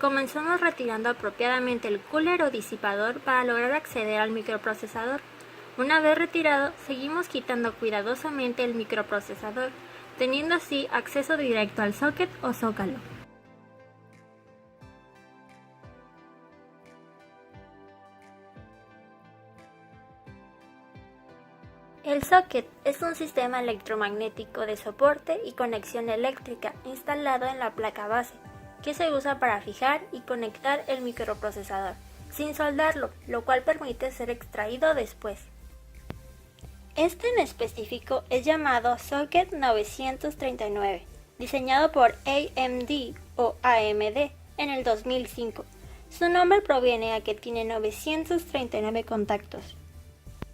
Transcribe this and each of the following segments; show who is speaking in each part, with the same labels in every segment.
Speaker 1: Comenzamos retirando apropiadamente el cooler o disipador para lograr acceder al microprocesador. Una vez retirado, seguimos quitando cuidadosamente el microprocesador, teniendo así acceso directo al socket o zócalo. El socket es un sistema electromagnético de soporte y conexión eléctrica instalado en la placa base, que se usa para fijar y conectar el microprocesador, sin soldarlo, lo cual permite ser extraído después. Este en específico es llamado Socket 939, diseñado por AMD o AMD en el 2005. Su nombre proviene a que tiene 939 contactos.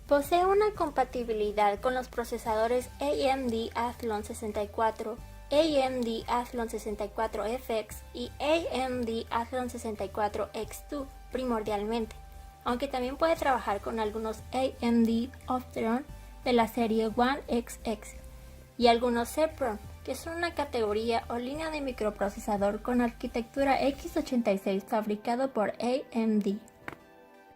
Speaker 1: Posee una compatibilidad con los procesadores AMD Athlon 64, AMD Athlon 64FX y AMD Athlon 64X2 primordialmente, aunque también puede trabajar con algunos AMD Opteron de la serie One XX y algunos Cepron, que son una categoría o línea de microprocesador con arquitectura x86 fabricado por AMD.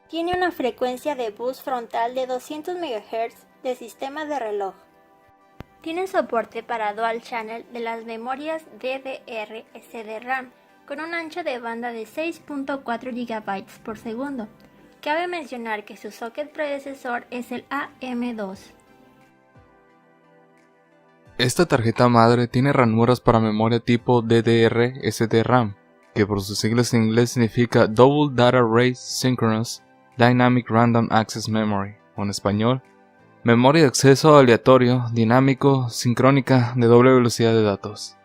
Speaker 1: Tiene una frecuencia de bus frontal de 200 MHz de sistema de reloj. Tiene soporte para Dual Channel de las memorias DDR-SDRAM con un ancho de banda de 6.4 GB por segundo. Cabe mencionar que su socket predecesor es el AM2.
Speaker 2: Esta tarjeta madre tiene ranuras para memoria tipo DDR-SDRAM, que por sus siglas en inglés significa Double Data Rate Synchronous Dynamic Random Access Memory, o en español, memoria de acceso aleatorio, dinámico, sincrónica de doble velocidad de datos.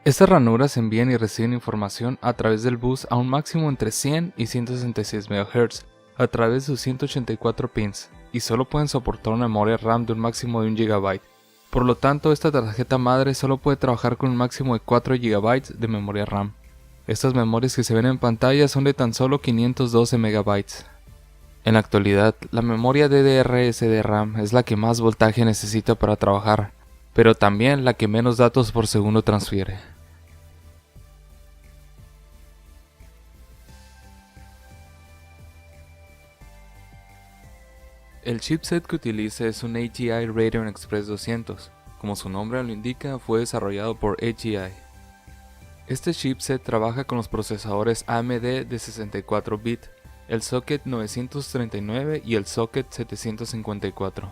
Speaker 2: Estas ranuras envían y reciben información a través del bus a un máximo entre 100 y 166 MHz a través de sus 184 pins, y solo pueden soportar una memoria RAM de un máximo de 1 GB. Por lo tanto, esta tarjeta madre solo puede trabajar con un máximo de 4 GB de memoria RAM. Estas memorias que se ven en pantalla son de tan solo 512 MB. En la actualidad, la memoria DDR-SDRAM es la que más voltaje necesita para trabajar, pero también la que menos datos por segundo transfiere. El chipset que utiliza es un ATI Radeon Express 200. Como su nombre lo indica, fue desarrollado por ATI. Este chipset trabaja con los procesadores AMD de 64 bits, el Socket 939 y el Socket 754.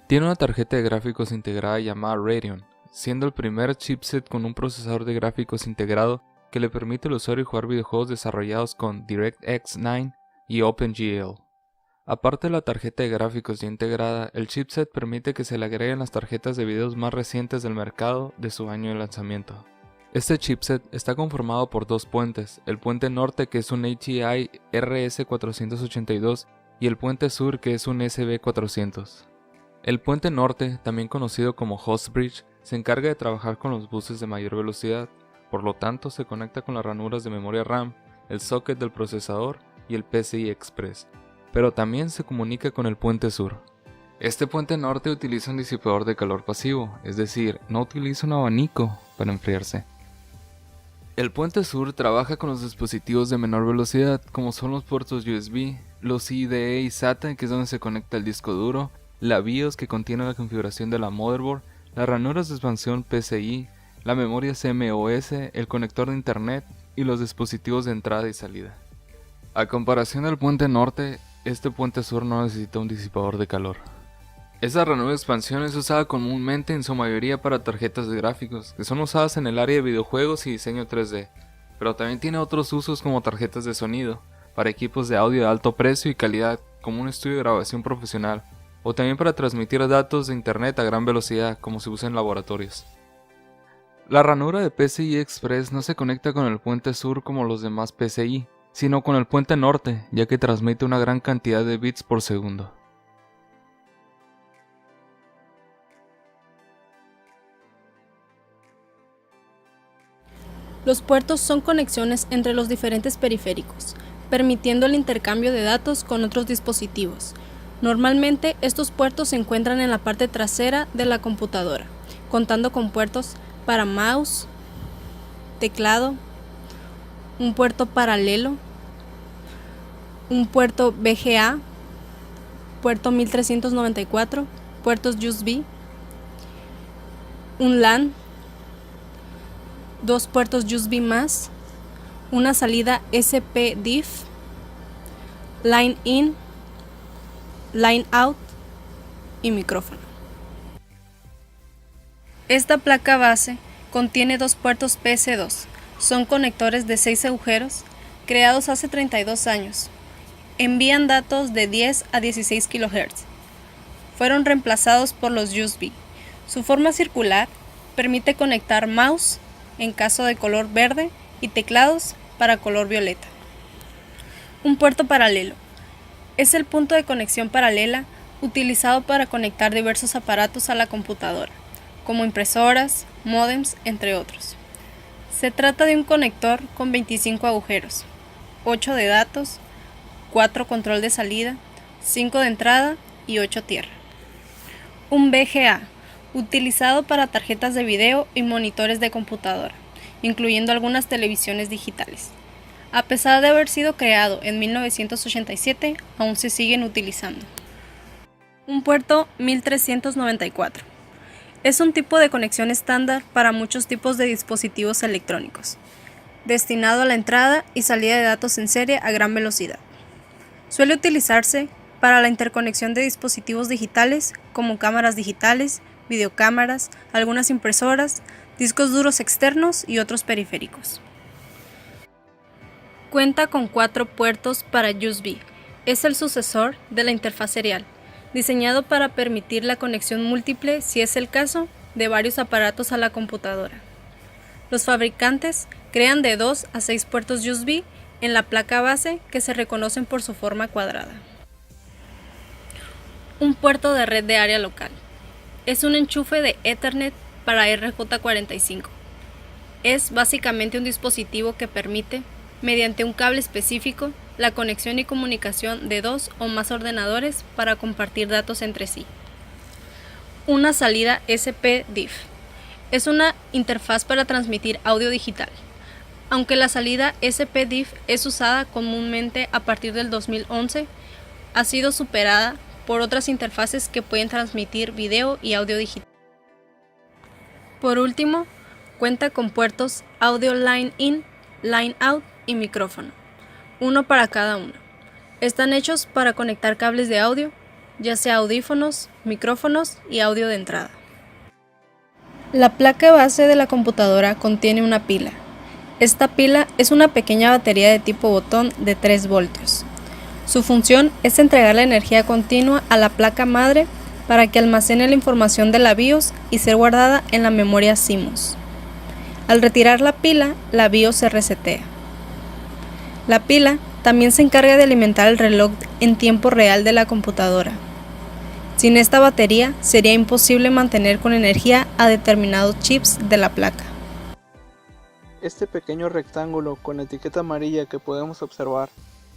Speaker 2: Tiene una tarjeta de gráficos integrada llamada Radeon, siendo el primer chipset con un procesador de gráficos integrado que le permite al usuario jugar videojuegos desarrollados con DirectX 9 y OpenGL. Aparte de la tarjeta de gráficos ya integrada, el chipset permite que se le agreguen las tarjetas de videos más recientes del mercado de su año de lanzamiento. Este chipset está conformado por dos puentes, el puente norte que es un ATI RS482 y el puente sur que es un SB400. El puente norte, también conocido como Host Bridge, se encarga de trabajar con los buses de mayor velocidad, por lo tanto se conecta con las ranuras de memoria RAM, el socket del procesador y el PCI Express, pero también se comunica con el puente sur. Este puente norte utiliza un disipador de calor pasivo, es decir, no utiliza un abanico para enfriarse. El puente sur trabaja con los dispositivos de menor velocidad, como son los puertos USB, los IDE y SATA, que es donde se conecta el disco duro, la BIOS que contiene la configuración de la motherboard, las ranuras de expansión PCI, la memoria CMOS, el conector de internet y los dispositivos de entrada y salida. A comparación del puente norte, este puente sur no necesita un disipador de calor. Esta ranura de expansión es usada comúnmente en su mayoría para tarjetas de gráficos, que son usadas en el área de videojuegos y diseño 3D, pero también tiene otros usos como tarjetas de sonido, para equipos de audio de alto precio y calidad, como un estudio de grabación profesional, o también para transmitir datos de internet a gran velocidad, como se usa en laboratorios. La ranura de PCI Express no se conecta con el puente sur como los demás PCI, sino con el puente norte, ya que transmite una gran cantidad de bits por segundo.
Speaker 3: Los puertos son conexiones entre los diferentes periféricos, permitiendo el intercambio de datos con otros dispositivos. Normalmente, estos puertos se encuentran en la parte trasera de la computadora, contando con puertos para mouse, teclado un puerto paralelo, un puerto VGA, puerto 1394, puertos USB, un LAN, dos puertos USB más, una salida SPDIF, Line In, Line Out y micrófono. Esta placa base contiene dos puertos PS2, son conectores de 6 agujeros creados hace 32 años. Envían datos de 10 a 16 kHz. Fueron reemplazados por los USB. Su forma circular permite conectar mouse en caso de color verde y teclados para color violeta. Un puerto paralelo es el punto de conexión paralela utilizado para conectar diversos aparatos a la computadora, como impresoras, módems, entre otros. Se trata de un conector con 25 agujeros, 8 de datos, 4 control de salida, 5 de entrada y 8 tierra. Un VGA, utilizado para tarjetas de video y monitores de computadora, incluyendo algunas televisiones digitales. A pesar de haber sido creado en 1987, aún se siguen utilizando. Un puerto 1394. Es un tipo de conexión estándar para muchos tipos de dispositivos electrónicos, destinado a la entrada y salida de datos en serie a gran velocidad. Suele utilizarse para la interconexión de dispositivos digitales como cámaras digitales, videocámaras, algunas impresoras, discos duros externos y otros periféricos. Cuenta con 4 puertos para USB. Es el sucesor de la interfaz serial, diseñado para permitir la conexión múltiple, si es el caso, de varios aparatos a la computadora. Los fabricantes crean de 2 a 6 puertos USB en la placa base que se reconocen por su forma cuadrada. Un puerto de red de área local. Es un enchufe de Ethernet para RJ45. Es básicamente un dispositivo que permite, mediante un cable específico, la conexión y comunicación de 2 o más ordenadores para compartir datos entre sí. Una salida SPDIF. Es una interfaz para transmitir audio digital. Aunque la salida SPDIF es usada comúnmente a partir del 2011, ha sido superada por otras interfaces que pueden transmitir video y audio digital. Por último, cuenta con puertos audio line in, line out y micrófono, uno para cada uno. Están hechos para conectar cables de audio, ya sea audífonos, micrófonos y audio de entrada. La placa base de la computadora contiene una pila. Esta pila es una pequeña batería de tipo botón de 3 voltios. Su función es entregar la energía continua a la placa madre para que almacene la información de la BIOS y ser guardada en la memoria CMOS. Al retirar la pila, la BIOS se resetea. La pila también se encarga de alimentar el reloj en tiempo real de la computadora. Sin esta batería, sería imposible mantener con energía a determinados chips de la placa.
Speaker 4: Este pequeño rectángulo con la etiqueta amarilla que podemos observar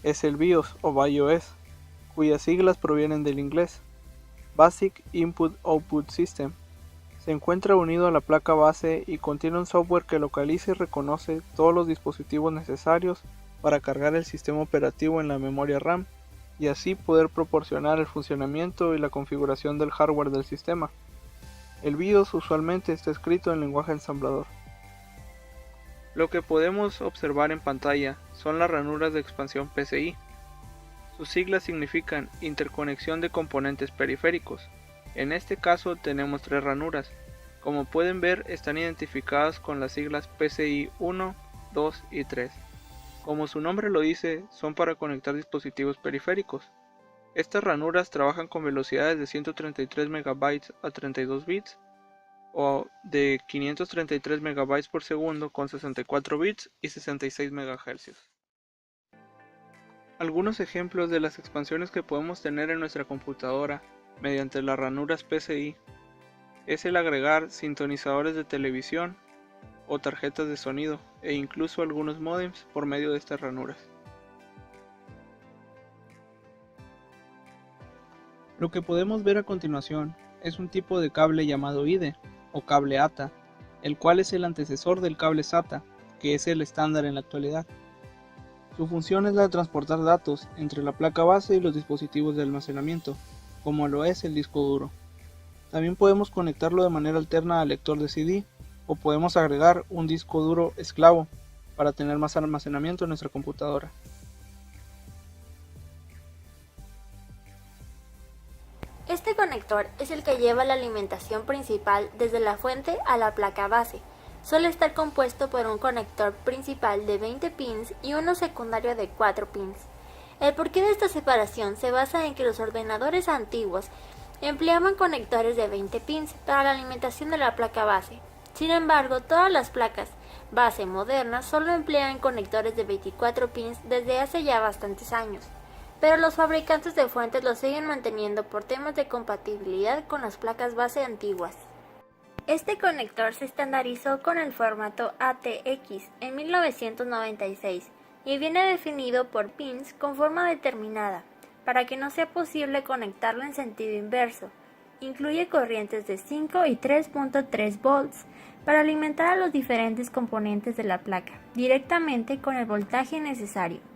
Speaker 4: es el BIOS o BIOS, cuyas siglas provienen del inglés, Basic Input Output System. Se encuentra unido a la placa base y contiene un software que localiza y reconoce todos los dispositivos necesarios para cargar el sistema operativo en la memoria RAM y así poder proporcionar el funcionamiento y la configuración del hardware del sistema. El BIOS usualmente está escrito en lenguaje ensamblador. Lo que podemos observar en pantalla son las ranuras de expansión PCI. Sus siglas significan interconexión de componentes periféricos. En este caso tenemos 3 ranuras. Como pueden ver, están identificadas con las siglas PCI 1, 2 y 3. Como su nombre lo dice, son para conectar dispositivos periféricos. Estas ranuras trabajan con velocidades de 133 MB a 32 bits o de 533 MB por segundo con 64 bits y 66 MHz. Algunos ejemplos de las expansiones que podemos tener en nuestra computadora mediante las ranuras PCI es el agregar sintonizadores de televisión o tarjetas de sonido e incluso algunos módems por medio de estas ranuras. Lo que podemos ver a continuación es un tipo de cable llamado IDE o cable ATA, el cual es el antecesor del cable SATA, que es el estándar en la actualidad. Su función es la de transportar datos entre la placa base y los dispositivos de almacenamiento, como lo es el disco duro. También podemos conectarlo de manera alterna al lector de CD, o podemos agregar un disco duro esclavo para tener más almacenamiento en nuestra computadora.
Speaker 1: Este conector es el que lleva la alimentación principal desde la fuente a la placa base. Suele estar compuesto por un conector principal de 20 pins y uno secundario de 4 pins. El porqué de esta separación se basa en que los ordenadores antiguos empleaban conectores de 20 pins para la alimentación de la placa base. Sin embargo, todas las placas base modernas solo emplean conectores de 24 pins desde hace ya bastantes años, pero los fabricantes de fuentes los siguen manteniendo por temas de compatibilidad con las placas base antiguas. Este conector se estandarizó con el formato ATX en 1996 y viene definido por pins con forma determinada, para que no sea posible conectarlo en sentido inverso. Incluye corrientes de 5 y 3.3 volts para alimentar a los diferentes componentes de la placa directamente con el voltaje necesario.